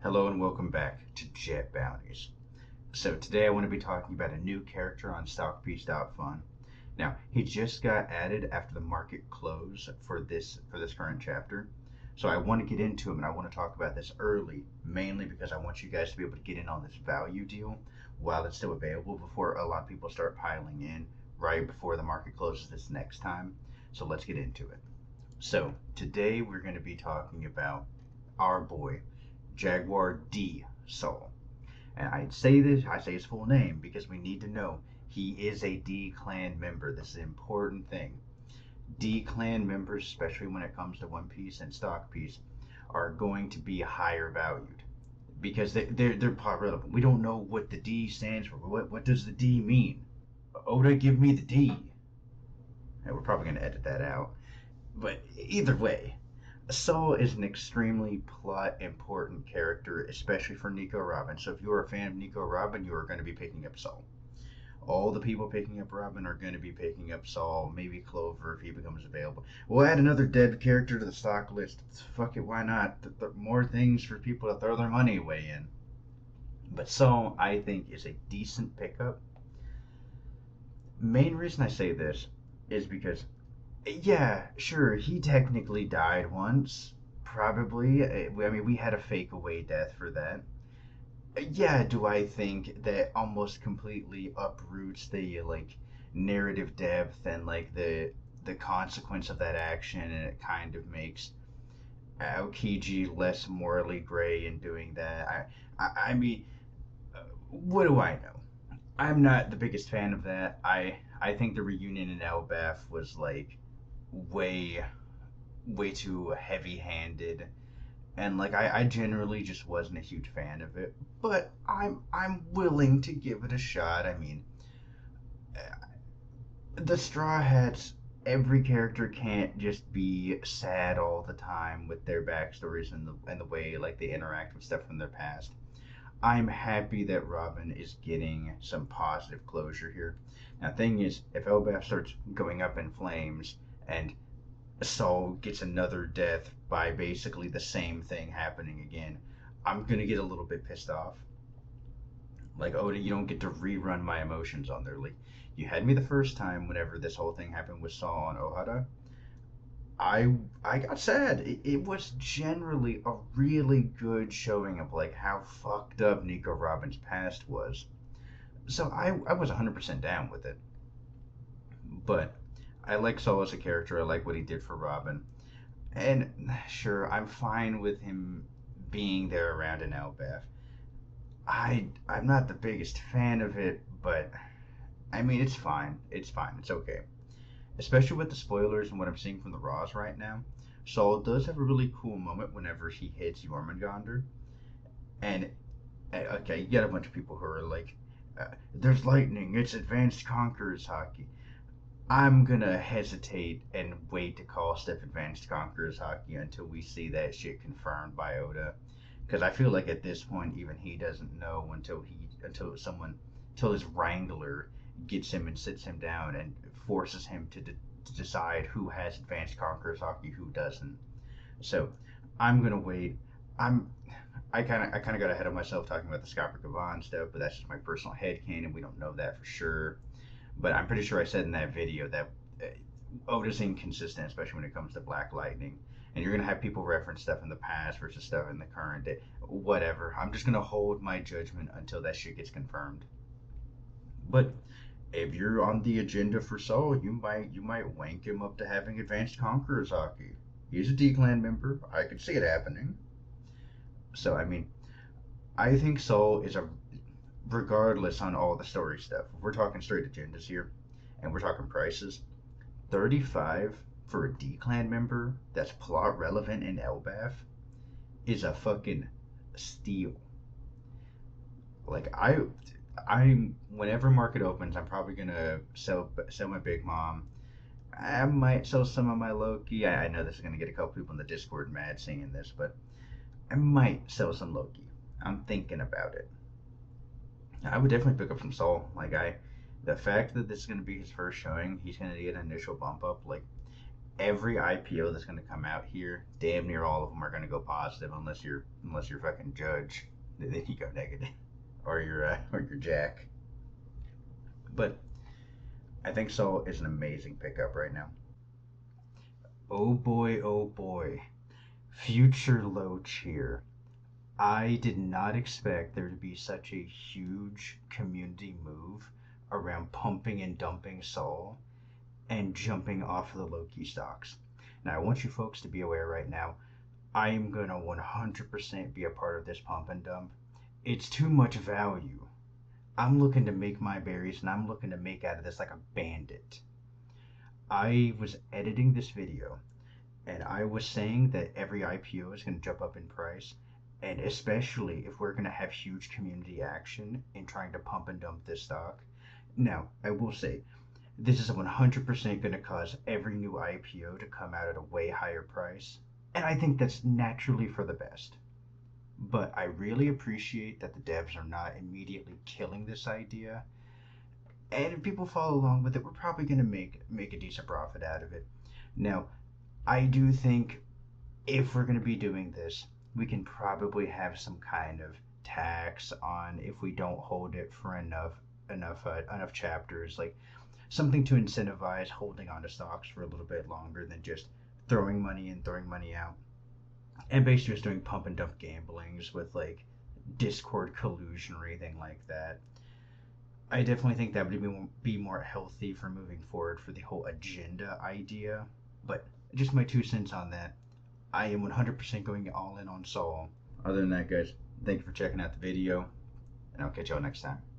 Hello and welcome back to Jet Bounties. So today I want to be talking about a new character on StockPiece.fun. Now he just got added after the market close for this current chapter. So I want to get into him and I want to talk about this early, mainly because I want you guys to be able to get in on this value deal while it's still available before a lot of people start piling in right before the market closes this next time. So let's get into it. So today we're going to be talking about our boy Jaguar D. Saul. And I say his full name because we need to know he is a D clan member. This is an important thing. D clan members, especially when it comes to One Piece and Stock Piece, are going to be higher valued because they're part relevant. We don't know what the D stands for. What does the D mean? Oda, give me the D. And we're probably going to edit that out. But either way, Saul is an extremely plot important character, especially for Nico Robin. So if you're a fan of Nico Robin, you are going to be picking up Saul. All the people picking up Robin are going to be picking up Saul, maybe Clover if he becomes available. We'll add another dead character to the stock list. Fuck it, why not? More things for people to throw their money away in. But Saul, I think, is a decent pickup. Main reason I say this is because yeah, sure. He technically died once, probably. I mean, we had a fake away death for that. Yeah, do I think that almost completely uproots the narrative depth and the consequence of that action, and it kind of makes Aokiji less morally gray in doing that. I mean, what do I know? I'm not the biggest fan of that. I think the reunion in Elbaf was way way too heavy handed, and I generally just wasn't a huge fan of it. But I'm willing to give it a shot. I mean, the Straw Hats. Every character can't just be sad all the time with their backstories and the way they interact with stuff from their past. I'm happy that Robin is getting some positive closure here. Now, thing is, if Elbaf starts going up in flames and Saul gets another death by basically the same thing happening again, I'm gonna get a little bit pissed off. Like, Oda, you don't get to rerun my emotions on there. Like, you had me the first time whenever this whole thing happened with Saul and Ohara. I got sad. It was generally a really good showing of how fucked up Nico Robin's past was. So I was 100% down with it. But I like Saul as a character. I like what he did for Robin. And sure, I'm fine with him being there around in Elbaf. I'm not the biggest fan of it, but I mean it's fine. It's fine. It's okay. Especially with the spoilers and what I'm seeing from the Raws right now. Saul does have a really cool moment whenever he hits Jormungandr, and okay, you get a bunch of people who are like, "There's lightning. It's advanced conquerors hockey." I'm gonna hesitate and wait to call stuff advanced conquerors hockey until we see that shit confirmed by Oda, because I feel like at this point even he doesn't know until his wrangler gets him and sits him down and forces him to decide who has advanced conquerors hockey, who doesn't. So I'm gonna wait. I'm I kind of got ahead of myself talking about the Scopper Kavan stuff, but that's just my personal headcanon. We don't know that for sure. But I'm pretty sure I said in that video that Oda's inconsistent, especially when it comes to Black Lightning. And you're gonna have people reference stuff in the past versus stuff in the current day. Whatever. I'm just gonna hold my judgment until that shit gets confirmed. But if you're on the agenda for Saul, you might wank him up to having advanced conquerors hockey. He's a D clan member. I could see it happening. So I mean, I think Saul is a regardless on all the story stuff. If we're talking straight agendas here, and we're talking prices, 35 for a D clan member that's plot relevant in Elbaf is a fucking steal. Like I'm whenever market opens, I'm probably gonna sell my big mom. I might sell some of my Loki. I know this is gonna get a couple people in the Discord mad seeing this, but I might sell some Loki. I'm thinking about it. I would definitely pick up some Soul. The fact that this is gonna be his first showing, he's gonna get an initial bump up. every IPO that's going to come out here, damn near all of them are going to go positive, unless you're fucking Judge, then you go negative, or your Jack. But I think Saul is an amazing pickup right now. Oh boy, future Loach here. I did not expect there to be such a huge community move around pumping and dumping Saul and jumping off of the Loki stocks. Now, I want you folks to be aware right now, I am going to 100% be a part of this pump and dump. It's too much value. I'm looking to make my berries and I'm looking to make out of this like a bandit. I was editing this video and I was saying that every IPO is going to jump up in price, and especially if we're going to have huge community action in trying to pump and dump this stock. Now, I will say, this is 100% going to cause every new IPO to come out at a way higher price, and I think that's naturally for the best. But I really appreciate that the devs are not immediately killing this idea, and if people follow along with it, we're probably going to make a decent profit out of it. Now, I do think if we're going to be doing this, we can probably have some kind of tax on if we don't hold it for enough chapters, like something to incentivize holding on to stocks for a little bit longer than just throwing money in, throwing money out, and basically just doing pump and dump gamblings with like Discord collusion or anything like that. I definitely think that would be more healthy for moving forward for the whole agenda idea. But just my 2 cents on that. I am 100% going all in on Saul. Other than that, guys, thank you for checking out the video, and I'll catch y'all next time.